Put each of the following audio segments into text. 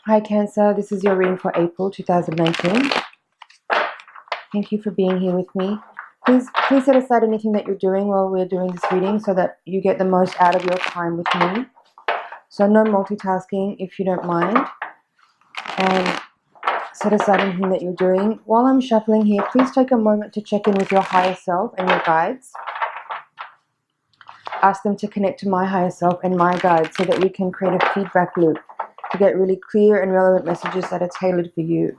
Hi Cancer, this is your reading for April 2019. Thank you for being here with me. Please set aside anything that you're doing while we're doing this reading so that you get the most out of your time with me. So no multitasking if you don't mind. And set aside anything that you're doing. While I'm shuffling here, please take a moment to check in with your higher self and your guides. Ask them to connect to my higher self and my guides so that we can create a feedback loop to get really clear and relevant messages that are tailored for you.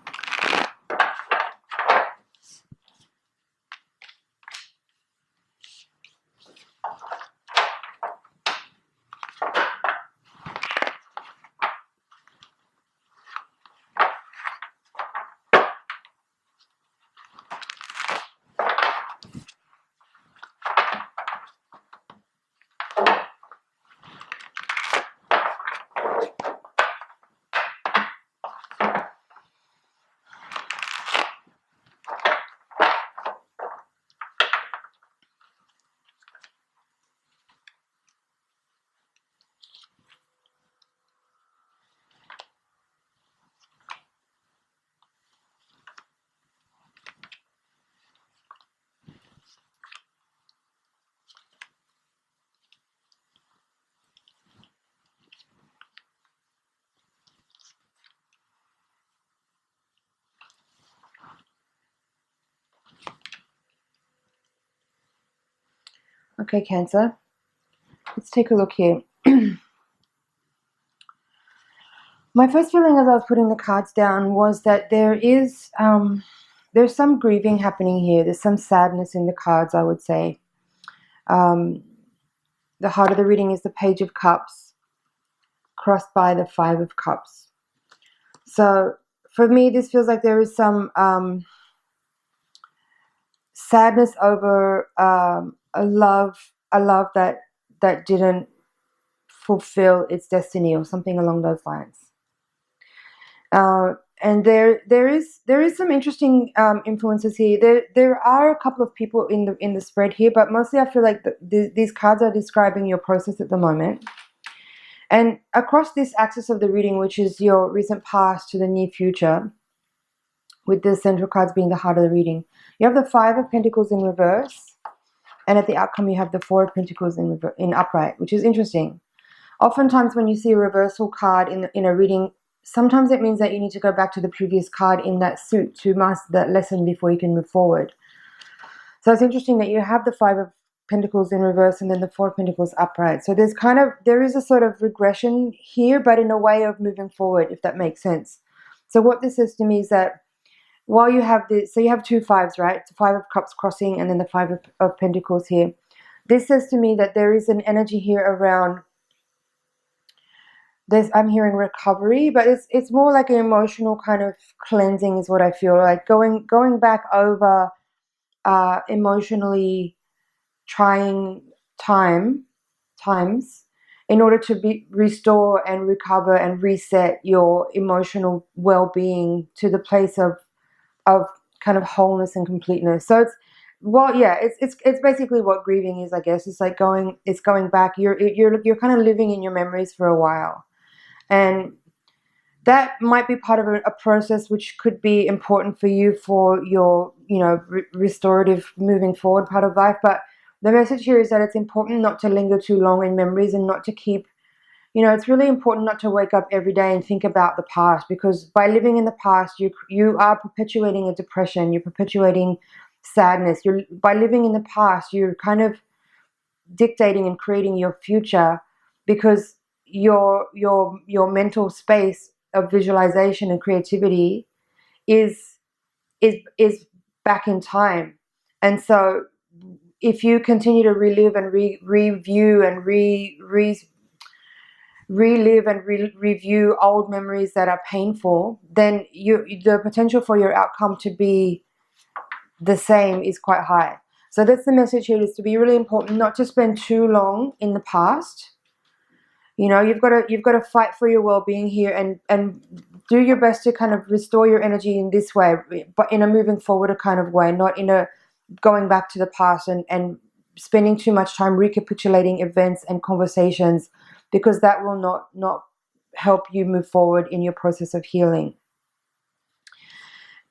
Okay, Cancer. Let's take a look here. My first feeling as I was putting the cards down was that there's some grieving happening here. There's some sadness in the cards, I would say. The heart of the reading is the Page of Cups, crossed by the Five of Cups. So for me, this feels like there is some sadness over a love that didn't fulfill its destiny or something along those lines. And there is some interesting influences here. There are a couple of people in the spread here, but mostly I feel like these cards are describing your process at the moment. And across this axis of the reading, which is your recent past to the near future, with the central cards being the heart of the reading, you have the Five of Pentacles in reverse, and at the outcome you have the Four of Pentacles in upright, which is interesting. Oftentimes when you see a reversal card in a reading, sometimes it means that you need to go back to the previous card in that suit to master that lesson before you can move forward. So it's interesting that you have the Five of Pentacles in reverse and then the Four of Pentacles upright. So there is a sort of regression here, but in a way of moving forward, if that makes sense. So what this says to me is that while you have this, so you have two fives, right? The Five of Cups crossing and then the Five of Pentacles here. This says to me that there is an energy here around I'm hearing recovery, but it's more like an emotional kind of cleansing is what I feel like. Going back over emotionally trying times in order to restore and recover and reset your emotional well-being to the place of kind of wholeness and completeness. So it's basically what grieving is, I guess. It's like going back. You're kind of living in your memories for a while. And that might be part of a process which could be important for you for your, restorative moving forward part of life. But the message here is that it's important not to linger too long in memories and not to keep, it's really important not to wake up every day and think about the past, because by living in the past, you are perpetuating a depression. You're perpetuating sadness. By living in the past, you're kind of dictating and creating your future, because your mental space of visualization and creativity is back in time. And so if you continue to relive and review and relive and review old memories that are painful, then the potential for your outcome to be the same is quite high. So that's the message here, is to be really important not to spend too long in the past. You've got to fight for your well-being here and do your best to kind of restore your energy in this way, but in a moving forward kind of way, not in a going back to the past and spending too much time recapitulating events and conversations, because that will not help you move forward in your process of healing.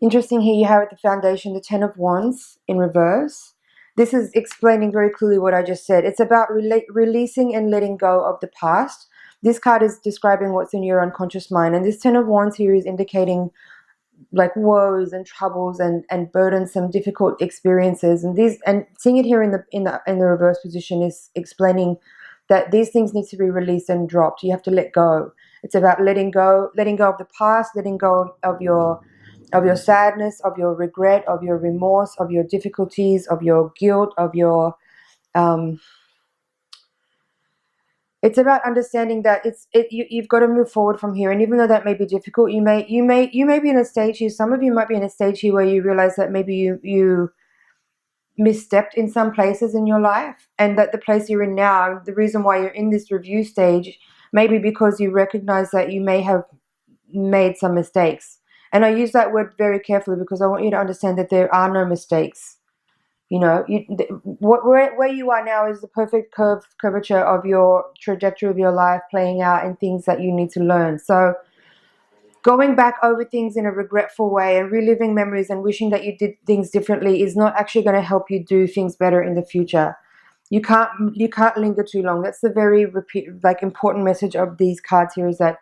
Interesting, here you have at the foundation the Ten of Wands in reverse. This is explaining very clearly what I just said. It's about releasing and letting go of the past. This card is describing what's in your unconscious mind, and this Ten of Wands here is indicating like woes and troubles and burdensome, difficult experiences. And seeing it here in the reverse position is explaining that these things need to be released and dropped. You have to let go. It's about letting go of the past, letting go of your sadness, of your regret, of your remorse, of your difficulties, of your guilt, of your it's about understanding that you've got to move forward from here. And even though that may be difficult, you may be in a stage here, some of you might be in a stage here where you realize that maybe you misstepped in some places in your life, and that the place you're in now, the reason why you're in this review stage, maybe because you recognize that you may have made some mistakes. And I use that word very carefully because I want you to understand that there are no mistakes. You know, where you are now is the perfect curvature of your trajectory of your life playing out and things that you need to learn. So going back over things in a regretful way and reliving memories and wishing that you did things differently is not actually going to help you do things better in the future. You can't linger too long. That's the very important message of these cards here, is that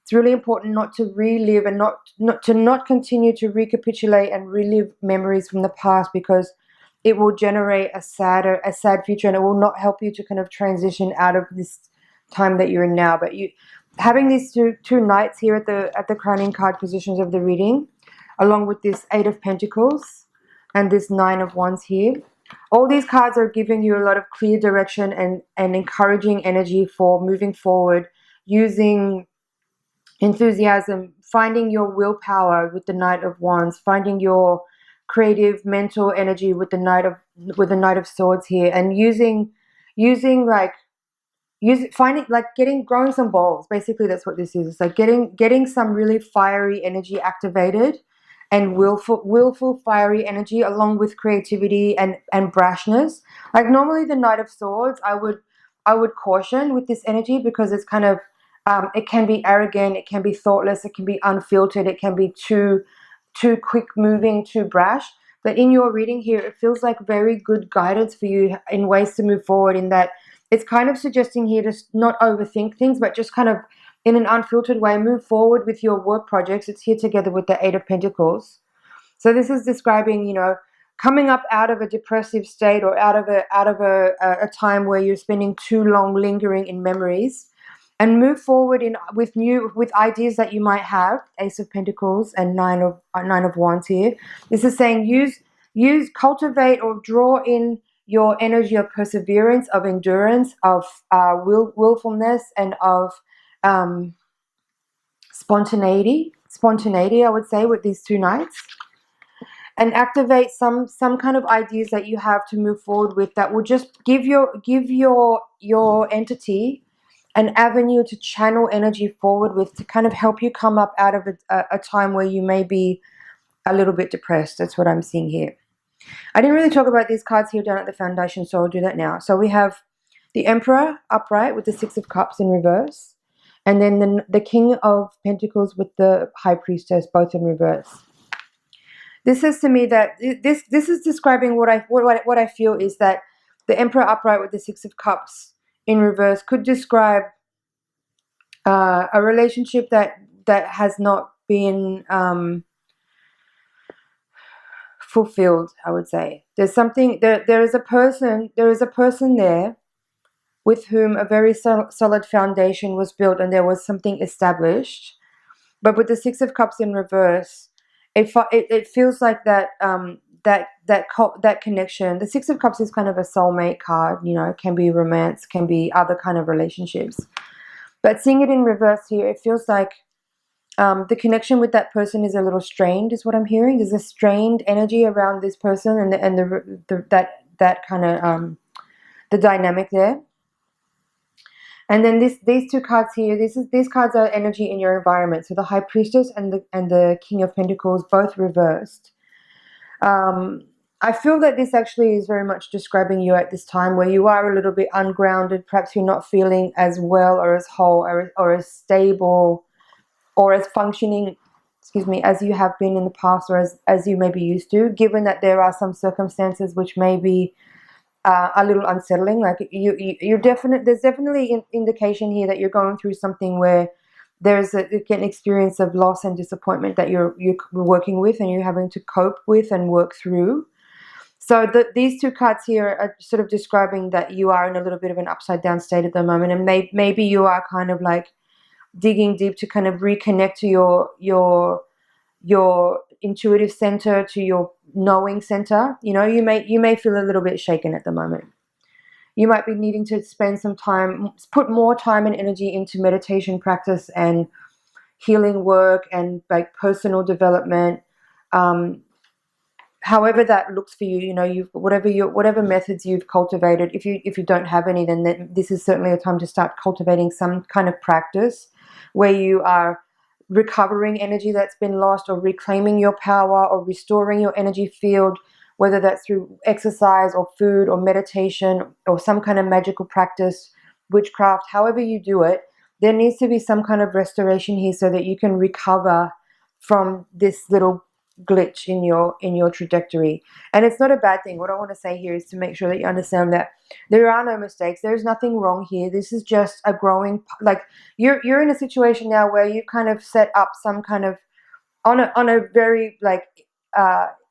it's really important not to relive and not continue to recapitulate and relive memories from the past, because it will generate a sad future, and it will not help you to kind of transition out of this time that you're in now. But having these two knights here at the crowning card positions of the reading, along with this Eight of Pentacles and this Nine of Wands here, all these cards are giving you a lot of clear direction and encouraging energy for moving forward, using enthusiasm, finding your willpower with the Knight of Wands, finding your creative mental energy with the Knight of Swords here, and growing some balls. Basically, that's what this is. It's like getting some really fiery energy activated, and willful fiery energy, along with creativity and brashness. Like normally the Knight of Swords, I would caution with this energy, because it's kind of it can be arrogant, it can be thoughtless, it can be unfiltered, it can be too quick moving, too brash. But in your reading here, it feels like very good guidance for you in ways to move forward, in that it's kind of suggesting here to not overthink things, but just kind of in an unfiltered way move forward with your work projects. It's here together with the Eight of Pentacles. So this is describing, you know, coming up out of a depressive state, or out of a time where you're spending too long lingering in memories, and move forward with ideas that you might have. Ace of Pentacles and Nine of Wands here. This is saying cultivate or draw in your energy of perseverance, of endurance, of willfulness, and of spontaneity, I would say, with these two knights. And activate some kind of ideas that you have to move forward with, that will just give your entity an avenue to channel energy forward with, to kind of help you come up out of a time where you may be a little bit depressed. That's what I'm seeing here. I didn't really talk about these cards here down at the foundation, so I'll do that now. So we have the Emperor upright with the Six of Cups in reverse, and then the King of Pentacles with the High Priestess, both in reverse. This says to me that this is describing what I feel is that the Emperor upright with the Six of Cups in reverse could describe a relationship that has not been fulfilled. I would say there's something there is a person there with whom a very solid foundation was built, and there was something established. But with the Six of Cups in reverse, it feels like that that connection. The Six of Cups is kind of a soulmate card, you know, can be romance, can be other kind of relationships. But seeing it in reverse here, it feels like the connection with that person is a little strained, is what I'm hearing. There's a strained energy around this person, and that kind of the dynamic there. And then these two cards here, these cards are energy in your environment. So the High Priestess and the King of Pentacles, both reversed, I feel that this actually is very much describing you at this time where you are a little bit ungrounded. Perhaps you're not feeling as well or as whole or as stable or as functioning, excuse me, as you have been in the past, or as you may be used to, given that there are some circumstances which may be a little unsettling. Like you're there's definitely an indication here that you're going through something where there's an experience of loss and disappointment that you're working with and you're having to cope with and work through. So these two cards here are sort of describing that you are in a little bit of an upside down state at the moment, and maybe you are kind of like digging deep to kind of reconnect to your intuitive center, to your knowing center. You know, you may feel a little bit shaken at the moment. You might be needing to spend some time, put more time and energy into meditation practice and healing work and like personal development. However that looks for you, you know, whatever methods you've cultivated. If you don't have any, then this is certainly a time to start cultivating some kind of practice where you are recovering energy that's been lost, or reclaiming your power, or restoring your energy field, whether that's through exercise or food or meditation or some kind of magical practice, witchcraft. However you do it, there needs to be some kind of restoration here so that you can recover from this little glitch in your trajectory. And it's not a bad thing. What I want to say here is to make sure that you understand that there are no mistakes. There's nothing wrong here. This is just a growing, like you're in a situation now where you kind of set up some kind of on a very like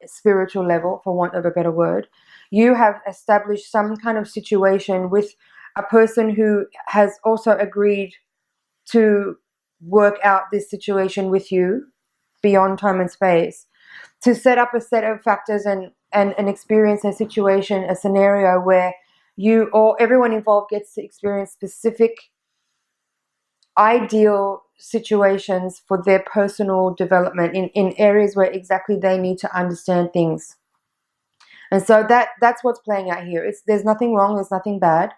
spiritual level, for want of a better word. You have established some kind of situation with a person who has also agreed to work out this situation with you beyond time and space, to set up a set of factors and experience a situation, a scenario where you or everyone involved gets to experience specific ideal situations for their personal development in areas where exactly they need to understand things. And so that's what's playing out here. There's nothing wrong, there's nothing bad.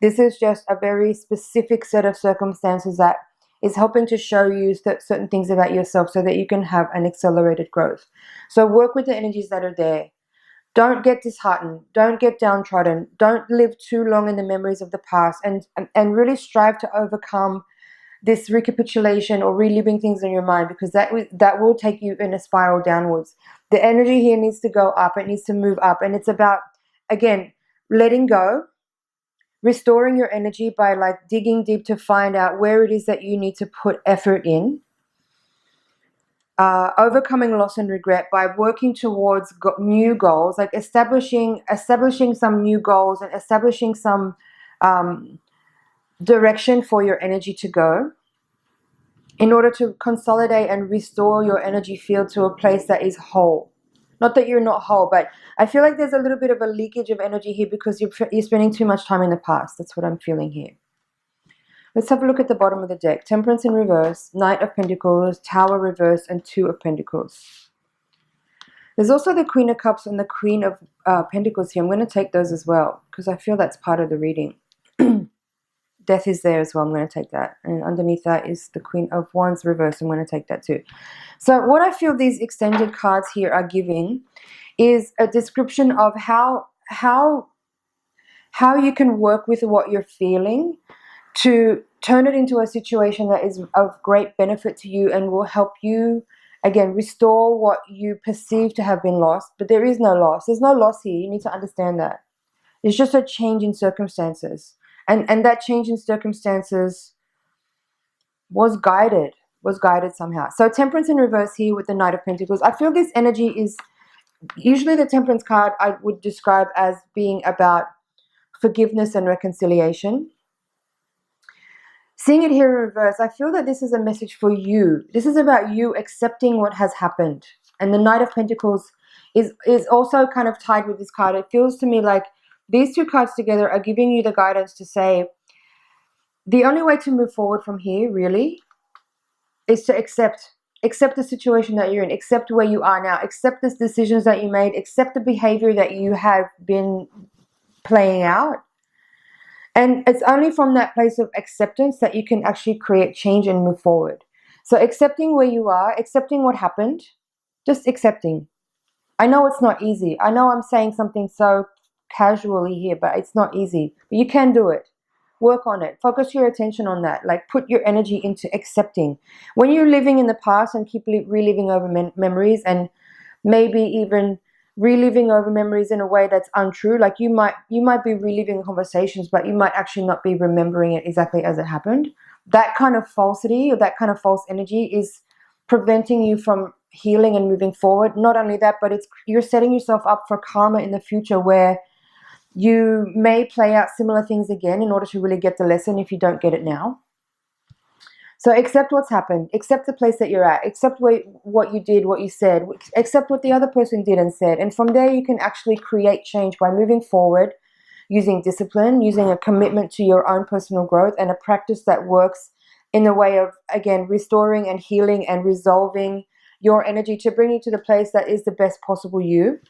This is just a very specific set of circumstances that is helping to show you certain things about yourself so that you can have an accelerated growth. So work with the energies that are there. Don't get disheartened. Don't get downtrodden. Don't live too long in the memories of the past, and really strive to overcome this recapitulation or reliving things in your mind, because that will take you in a spiral downwards. The energy here needs to go up. It needs to move up. And it's about, again, letting go, restoring your energy by like digging deep to find out where it is that you need to put effort in. Overcoming loss and regret by working towards new goals, like establishing some new goals and establishing some direction for your energy to go, in order to consolidate and restore your energy field to a place that is whole. Not that you're not whole, but I feel like there's a little bit of a leakage of energy here because you're spending too much time in the past. That's what I'm feeling here. Let's have a look at the bottom of the deck. Temperance in reverse, Knight of Pentacles, Tower reverse, and Two of Pentacles. There's also the Queen of Cups and the Queen of Pentacles here. I'm going to take those as well because I feel that's part of the reading. Death is there as well. I'm going to take that. And underneath that is the Queen of Wands reverse. I'm going to take that too. So what I feel these extended cards here are giving is a description of how you can work with what you're feeling to turn it into a situation that is of great benefit to you and will help you, again, restore what you perceive to have been lost. But there is no loss. There's no loss here. You need to understand that. It's just a change in circumstances. And that change in circumstances was guided somehow. So Temperance in reverse here with the Knight of Pentacles. I feel this energy is, usually the Temperance card I would describe as being about forgiveness and reconciliation. Seeing it here in reverse, I feel that this is a message for you. This is about you accepting what has happened. And the Knight of Pentacles is also kind of tied with this card. It feels to me like these two cards together are giving you the guidance to say, the only way to move forward from here, really, is to accept the situation that you're in, accept where you are now, accept the decisions that you made, accept the behavior that you have been playing out. And it's only from that place of acceptance that you can actually create change and move forward. So accepting where you are, accepting what happened, just accepting. I know it's not easy. I know I'm saying something so casually here, but it's not easy. But you can do it. Work on it. Focus your attention on that. Like, put your energy into accepting. When you're living in the past and keep reliving over memories, and maybe even reliving over memories in a way that's untrue, like you might be reliving conversations, but you might actually not be remembering it exactly as it happened. That kind of falsity, or that kind of false energy, is preventing you from healing and moving forward. Not only that, but you're setting yourself up for karma in the future, where you may play out similar things again in order to really get the lesson if you don't get it now. So accept what's happened. Accept the place that you're at. Accept what you did, what you said. Accept what the other person did and said. And from there, you can actually create change by moving forward, using discipline, using a commitment to your own personal growth, and a practice that works in the way of, again, restoring and healing and resolving your energy to bring you to the place that is the best possible you.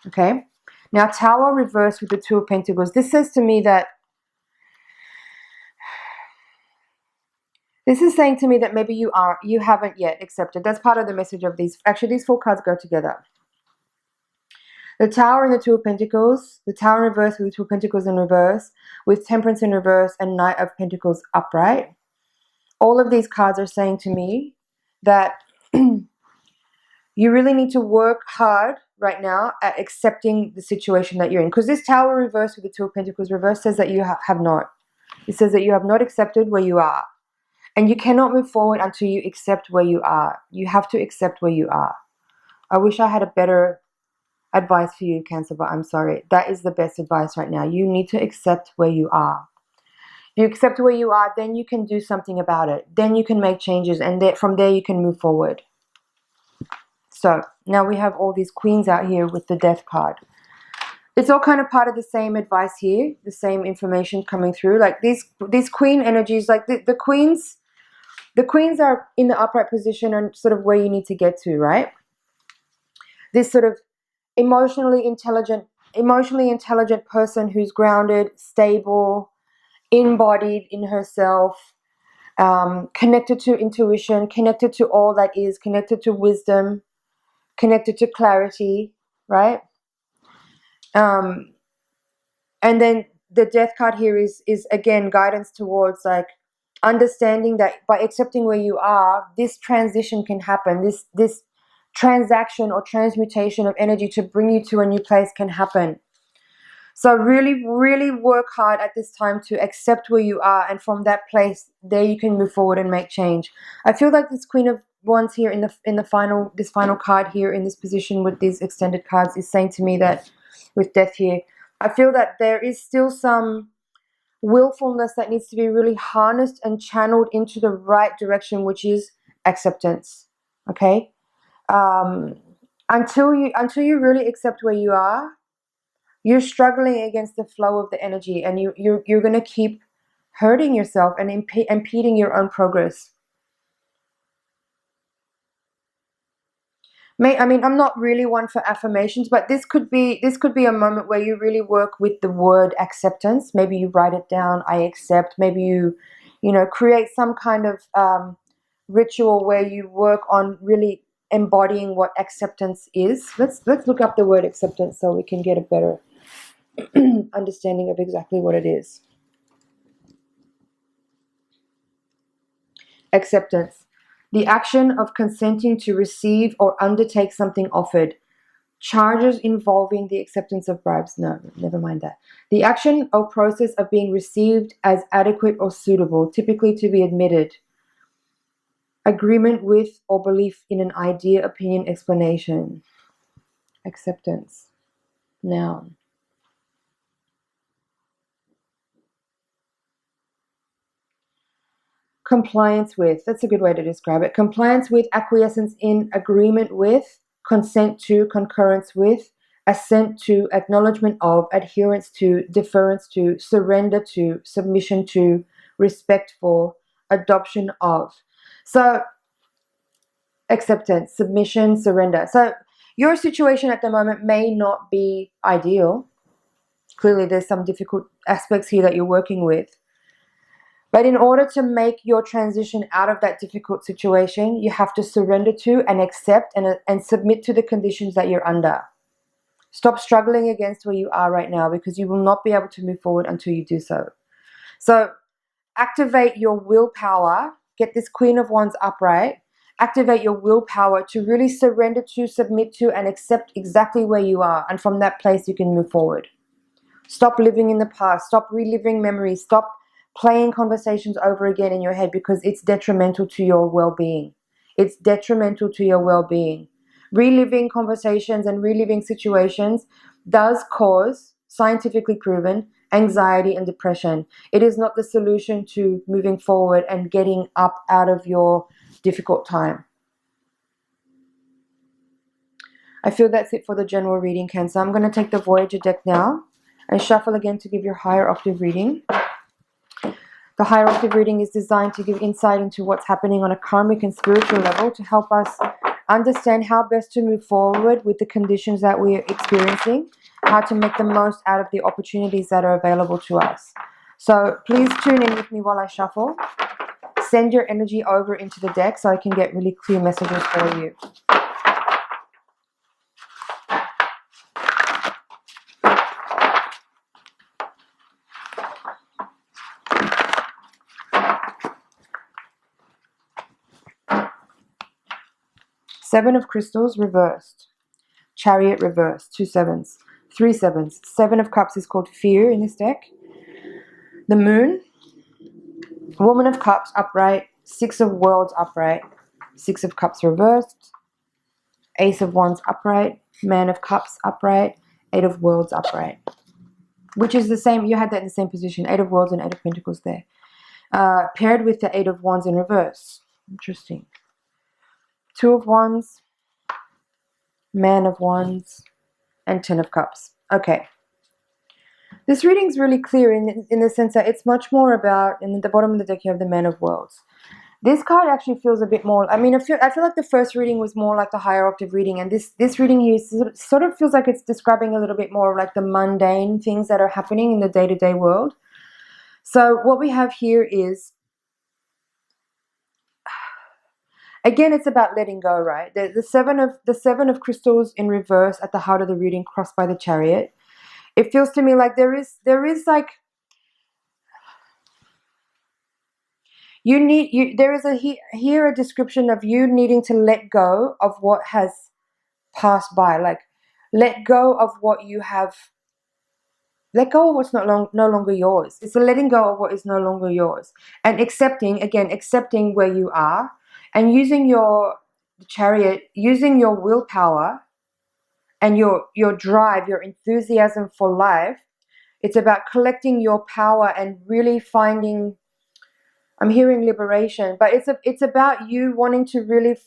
Okay? Now, Tower reversed with the Two of Pentacles. This says to me that this is saying to me that maybe you haven't yet accepted. That's part of the message of these. Actually, these 4 cards go together. The Tower and the Two of Pentacles, the Tower in reverse with the Two of Pentacles in reverse, with Temperance in reverse and Knight of Pentacles upright. All of these cards are saying to me that you really need to work hard right now at accepting the situation that you're in. Because this Tower reverse with the Two of Pentacles reverse says that you have not. It says that you have not accepted where you are. And you cannot move forward until you accept where you are. You have to accept where you are. I wish I had a better advice for you, Cancer, but I'm sorry. That is the best advice right now. You need to accept where you are. You accept where you are, then you can do something about it. Then you can make changes, and from there you can move forward. So now we have all these queens out here with the Death card. It's all kind of part of the same advice here, the same information coming through. Like these queen energies, like the queens are in the upright position and sort of where you need to get to, right? This sort of emotionally intelligent person who's grounded, stable, embodied in herself, connected to intuition, connected to all that is, connected to wisdom, connected to clarity, right? And then the Death card here is again guidance towards like understanding that by accepting where you are, this transition can happen. This transaction or transmutation of energy to bring you to a new place can happen. So really, really work hard at this time to accept where you are, and from that place, there you can move forward and make change. I feel like this Queen of Wands here in the final card here in this position with these extended cards is saying to me that with Death here, I feel that there is still some willfulness that needs to be really harnessed and channeled into the right direction, which is acceptance. Okay, until you really accept where you are, you're struggling against the flow of the energy, and you're going to keep hurting yourself and impeding your own progress. I mean, I'm not really one for affirmations, but this could be a moment where you really work with the word acceptance. Maybe you write it down, I accept. Maybe you create some kind of ritual where you work on really embodying what acceptance is. Let's look up the word acceptance so we can get a better understanding of exactly what it is. Acceptance. The action of consenting to receive or undertake something offered. Charges involving the acceptance of bribes. No, never mind that. The action or process of being received as adequate or suitable, typically to be admitted. Agreement with or belief in an idea, opinion, explanation. Acceptance. Noun. Compliance with, that's a good way to describe it. Compliance with, acquiescence in, agreement with, consent to, concurrence with, assent to, acknowledgement of, adherence to, deference to, surrender to, submission to, respect for, adoption of. So acceptance, submission, surrender. So your situation at the moment may not be ideal. Clearly there's some difficult aspects here that you're working with. But in order to make your transition out of that difficult situation, you have to surrender to and accept and submit to the conditions that you're under. Stop struggling against where you are right now, because you will not be able to move forward until you do so. So activate your willpower. Get this Queen of Wands upright. Activate your willpower to really surrender to, submit to, and accept exactly where you are. And from that place, you can move forward. Stop living in the past. Stop reliving memories. Stop playing conversations over again in your head, because it's detrimental to your well-being. It's detrimental to your well-being. Reliving conversations and reliving situations does cause, scientifically proven, anxiety and depression. It is not the solution to moving forward and getting up out of your difficult time. I feel that's it for the general reading, Cancer. I'm going to take the Voyager deck now and shuffle again to give your higher octave reading. The higher octave reading is designed to give insight into what's happening on a karmic and spiritual level, to help us understand how best to move forward with the conditions that we're experiencing, how to make the most out of the opportunities that are available to us. So please tune in with me while I shuffle. Send your energy over into the deck so I can get really clear messages for you. Seven of Crystals reversed. Chariot reversed. 2 sevens. 3 sevens. 7 of Cups is called Fear in this deck. The Moon. Woman of Cups upright. 6 of Worlds upright. 6 of Cups reversed. Ace of Wands upright. Man of Cups upright. 8 of Worlds upright. Which is the same. You had that in the same position. 8 of Worlds and 8 of Pentacles there. Paired with the 8 of Wands in reverse. Interesting. 2 of Wands, Man of Wands, and 10 of Cups. Okay. This reading is really clear in the sense that it's much more about, in the bottom of the deck you have the Man of Worlds. This card actually feels a bit more, I mean, I feel like the first reading was more like the higher octave reading, and this reading here sort of feels like it's describing a little bit more like the mundane things that are happening in the day-to-day world. So what we have here is, again, it's about letting go, right? The seven of Crystals in reverse at the heart of the reading, crossed by the Chariot. It feels to me like there is like there is a description of you needing to let go of what has passed by, like let go of what you have. Let go of what's no longer yours. It's a letting go of what is no longer yours, and accepting where you are, and using the Chariot, using your willpower and your drive, your enthusiasm for life. It's about collecting your power and really finding, I'm hearing liberation, but it's about you wanting to really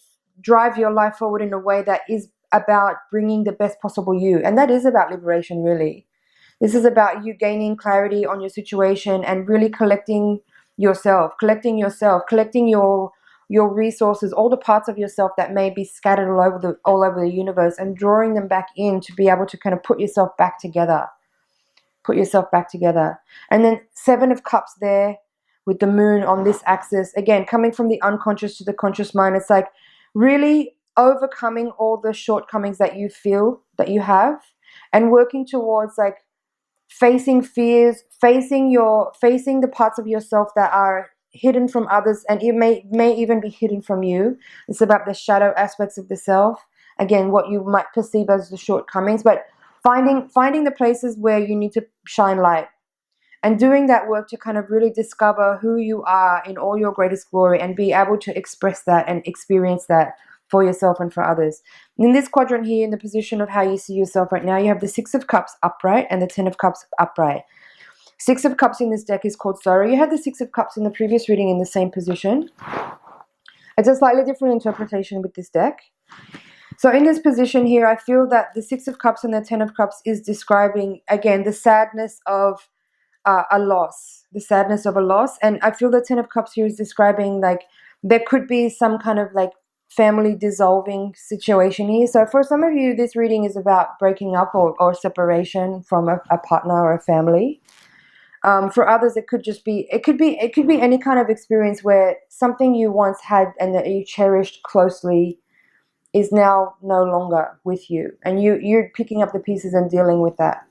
drive your life forward in a way that is about bringing the best possible you, and that is about liberation, really. This is about you gaining clarity on your situation and really collecting yourself, collecting your resources, all the parts of yourself that may be scattered all over the universe, and drawing them back in to be able to kind of put yourself back together. Put yourself back together. And then 7 of Cups there with the Moon on this axis. Again, coming from the unconscious to the conscious mind. It's like really overcoming all the shortcomings that you feel that you have, and working towards like facing fears, facing the parts of yourself that are hidden from others, and it may even be hidden from you. It's about the shadow aspects of the self. Again, what you might perceive as the shortcomings, but finding the places where you need to shine light, and doing that work to kind of really discover who you are in all your greatest glory, and be able to express that and experience that for yourself and for others. In this quadrant here, in the position of how you see yourself right now, you have the 6 of Cups upright and the 10 of Cups upright. 6 of Cups in this deck is called sorrow. You had the 6 of Cups in the previous reading in the same position. It's a slightly different interpretation with this deck. So in this position here, I feel that the 6 of Cups and the 10 of Cups is describing, again, the sadness of a loss. The sadness of a loss. And I feel the 10 of Cups here is describing like there could be some kind of like family dissolving situation here. So for some of you, this reading is about breaking up or separation from a partner or a family. For others, it could be any kind of experience where something you once had and that you cherished closely is now no longer with you, and you're picking up the pieces and dealing with that.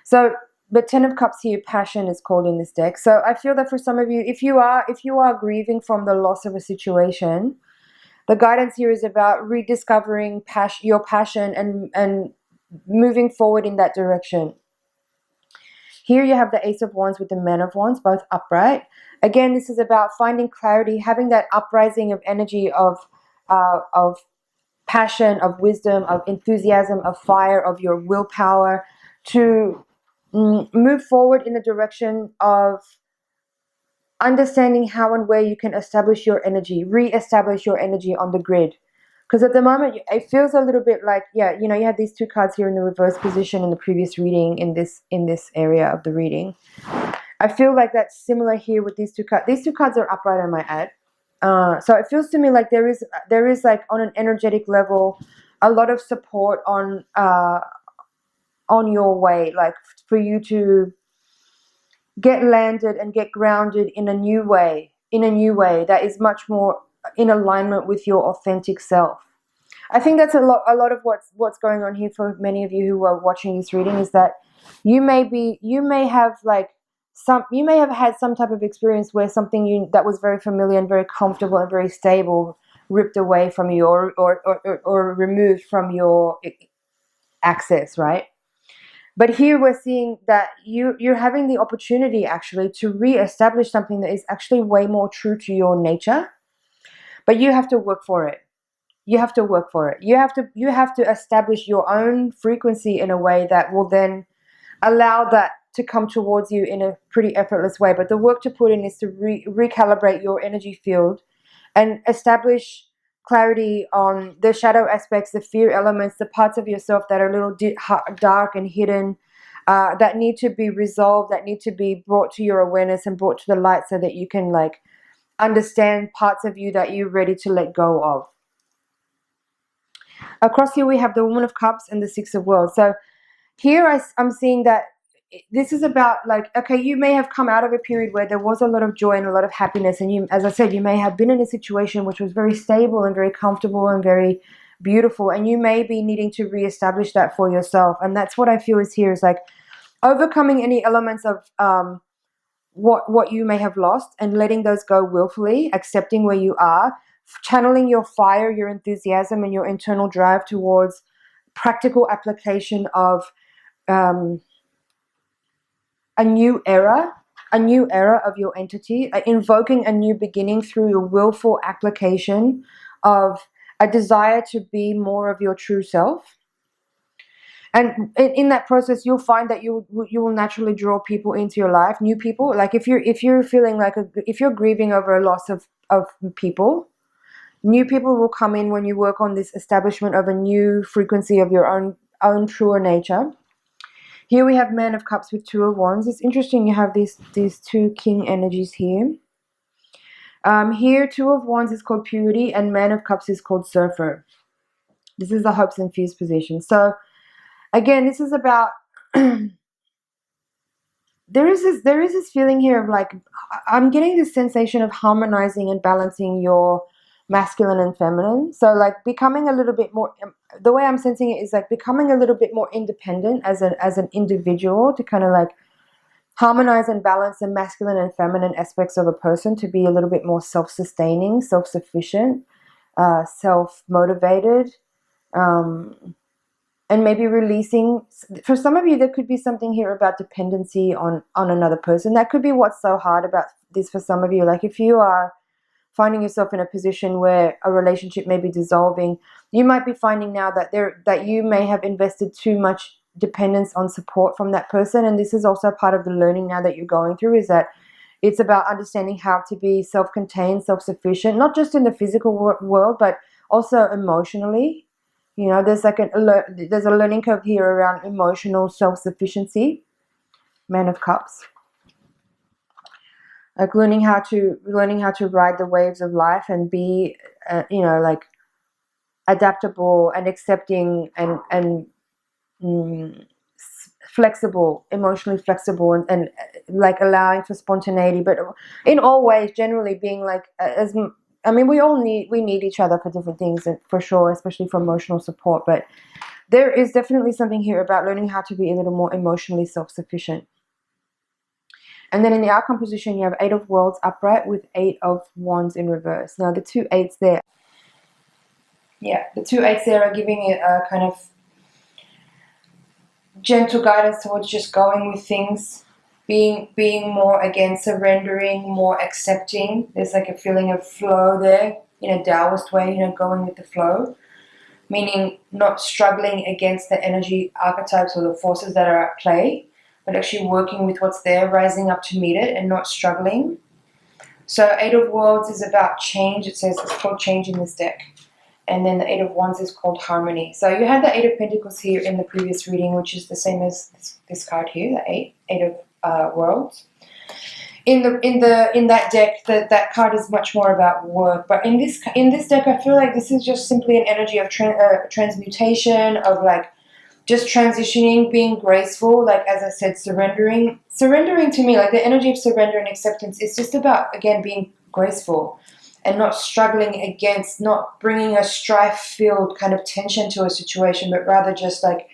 So the Ten of Cups here, passion is called in this deck. So I feel that for some of you, if you are grieving from the loss of a situation, the guidance here is about rediscovering your passion and moving forward in that direction. Here you have the Ace of Wands with the Man of Wands, both upright. Again, this is about finding clarity, having that uprising of energy of passion, of wisdom, of enthusiasm, of fire, of your willpower to move forward in the direction of understanding how and where you can establish your energy, re-establish your energy on the grid. Because at the moment, it feels a little bit like, yeah, you had these two cards here in the reverse position in the previous reading in this area of the reading. I feel like that's similar here with these two cards. These two cards are upright, I might add. So it feels to me like there is like on an energetic level, a lot of support on your way, like for you to get landed and get grounded in a new way that is much more in alignment with your authentic self. I think that's a lot of what's going on here for many of you who are watching this reading, is that you may have had some type of experience where something that was very familiar and very comfortable and very stable ripped away from you or removed from your access, right? But here we're seeing that you're having the opportunity actually to re-establish something that is actually way more true to your nature, but you have to work for it. You have to work for it. You have to establish your own frequency in a way that will then allow that to come towards you in a pretty effortless way. But the work to put in is to recalibrate your energy field and establish clarity on the shadow aspects, the fear elements, the parts of yourself that are a little dark and hidden, that need to be resolved, that need to be brought to your awareness and brought to the light, so that you can understand parts of you that you're ready to let go of. Across here we have the Woman of Cups and the Six of Worlds. So here I'm seeing that this is about okay, you may have come out of a period where there was a lot of joy and a lot of happiness, and you, as I said, you may have been in a situation which was very stable and very comfortable and very beautiful, and you may be needing to reestablish that for yourself. And that's what I feel is here, is overcoming any elements of what you may have lost and letting those go willfully, accepting where you are, channeling your fire, your enthusiasm, and your internal drive towards practical application of a new era of your entity, invoking a new beginning through your willful application of a desire to be more of your true self. And in that process, you'll find that you will naturally draw people into your life, new people. Like if you're feeling if you're grieving over a loss of people, new people will come in when you work on this establishment of a new frequency of your own truer nature. Here we have Man of Cups with Two of Wands. It's interesting you have these two king energies here. Here, Two of Wands is called Purity and Man of Cups is called Surfer. This is the hopes and fears position. So again, this is about there is this feeling here of I'm getting this sensation of harmonizing and balancing your masculine and feminine. So becoming a little bit more, the way I'm sensing it is becoming a little bit more independent as an individual, to kind of harmonize and balance the masculine and feminine aspects of a person, to be a little bit more self-sustaining, self-sufficient, self-motivated, and maybe releasing. For some of you, there could be something here about dependency on another person. That could be what's so hard about this for some of you. If you are finding yourself in a position where a relationship may be dissolving, you might be finding now that you may have invested too much dependence on support from that person. And this is also part of the learning now that you're going through, is that it's about understanding how to be self-contained, self-sufficient, not just in the physical world, but also emotionally. There's there's a learning curve here around emotional self-sufficiency. Man of Cups. Learning how to ride the waves of life and be, adaptable and accepting and flexible, emotionally flexible, and like allowing for spontaneity, but in all ways, generally being like we need each other for different things, and for sure, especially for emotional support. But there is definitely something here about learning how to be a little more emotionally self-sufficient. And then in the outcome position, you have 8 of Worlds upright with 8 of Wands in reverse. Now the 2 8s there, the 2 8s there are giving it a kind of gentle guidance towards just going with things, being more, again, surrendering, more accepting. There's like a feeling of flow there in a Taoist way, going with the flow, meaning not struggling against the energy archetypes or the forces that are at play, but actually working with what's there, rising up to meet it and not struggling. So 8 of Worlds is about change. It says it's called change in this deck. And then the 8 of Wands is called harmony. So you had the 8 of Pentacles here in the previous reading, which is the same as this card here, the 8 of Worlds. In that deck, that card is much more about work. But in this deck, I feel like this is just simply an energy of transmutation, of like just transitioning, being graceful. Like, as I said, surrendering. Surrendering to me, like the energy of surrender and acceptance, is just about, again, being graceful and not struggling against, not bringing a strife-filled kind of tension to a situation, but rather just like,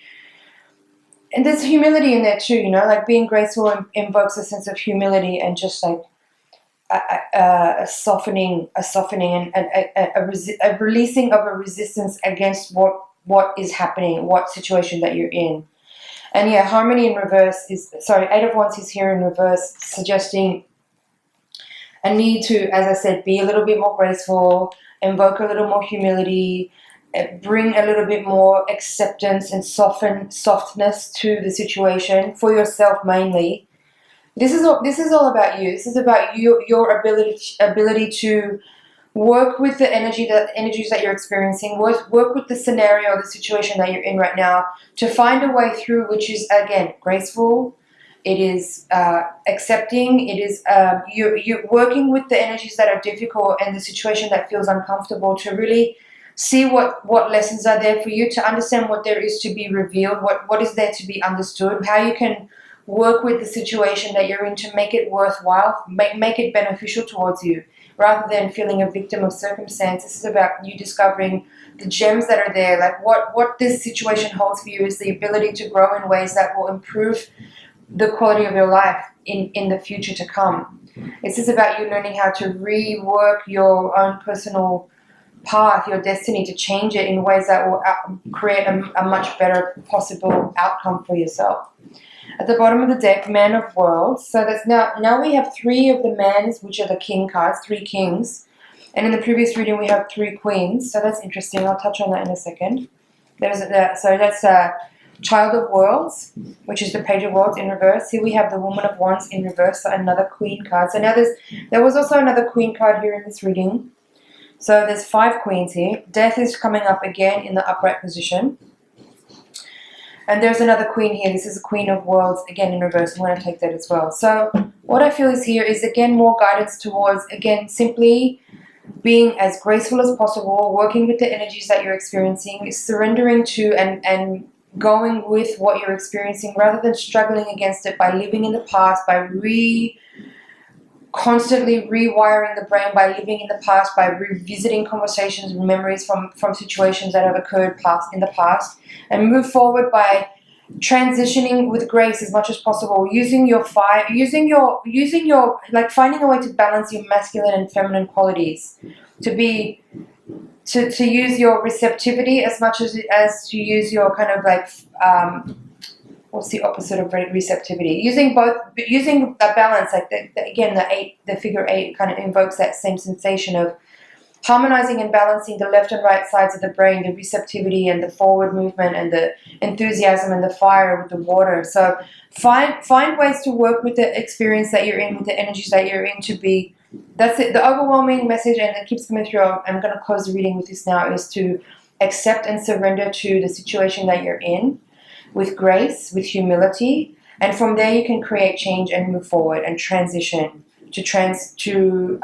and there's humility in there too, like being graceful invokes a sense of humility and just like a softening and a releasing of a resistance against what is happening, what situation that you're in. And yeah, harmony in reverse is, 8 of Wands is here in reverse, suggesting a need to, as I said, be a little bit more graceful, invoke a little more humility, bring a little bit more acceptance and softness to the situation for yourself mainly. This is all about you. This is about your ability to work with the energies that you're experiencing, work with the scenario or the situation that you're in right now to find a way through, which is, again, graceful. It is accepting. It is you're working with the energies that are difficult and the situation that feels uncomfortable to really see what lessons are there for you, to understand what there is to be revealed, what is there to be understood, how you can work with the situation that you're in to make it worthwhile, make it beneficial towards you, rather than feeling a victim of circumstance. This is about you discovering the gems that are there. Like what this situation holds for you is the ability to grow in ways that will improve the quality of your life in the future to come. This is about you learning how to rework your own personal path, your destiny, to change it in ways that will create a much better possible outcome for yourself. At the bottom of the deck, Man of Worlds. So that's now we have 3 of the Mans, which are the King cards, 3 Kings. And in the previous reading, we have 3 Queens. So that's interesting. I'll touch on that in a second. So that's Child of Worlds, which is the Page of Worlds in reverse. Here we have the Woman of Wands in reverse, so another Queen card. So now there was also another Queen card here in this reading. So there's 5 Queens here. Death is coming up again in the upright position. And there's another Queen here. This is a Queen of Worlds, again in reverse. I'm going to take that as well. So what I feel is here is, again, more guidance towards, again, simply being as graceful as possible, working with the energies that you're experiencing, surrendering to and going with what you're experiencing rather than struggling against it by living in the past, by constantly rewiring the brain, by living in the past, by revisiting conversations and memories from situations that have occurred in the past, and move forward by transitioning with grace as much as possible, using your fire, using your like finding a way to balance your masculine and feminine qualities, to use your receptivity as much as to use your kind of like what's the opposite of receptivity? Using a balance, like the figure 8 kind of invokes that same sensation of harmonizing and balancing the left and right sides of the brain, the receptivity and the forward movement and the enthusiasm and the fire with the water. So find ways to work with the experience that you're in, with the energies that you're in, to be, that's it. The overwhelming message, and it keeps coming through, I'm going to close the reading with this now, is to accept and surrender to the situation that you're in with grace, with humility, and from there you can create change and move forward and transition to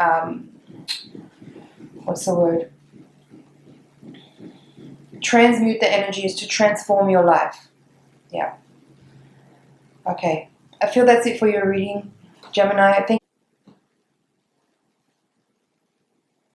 what's the word? Transmute the energies to transform your life. Yeah. Okay. I feel that's it for your reading, Gemini. I think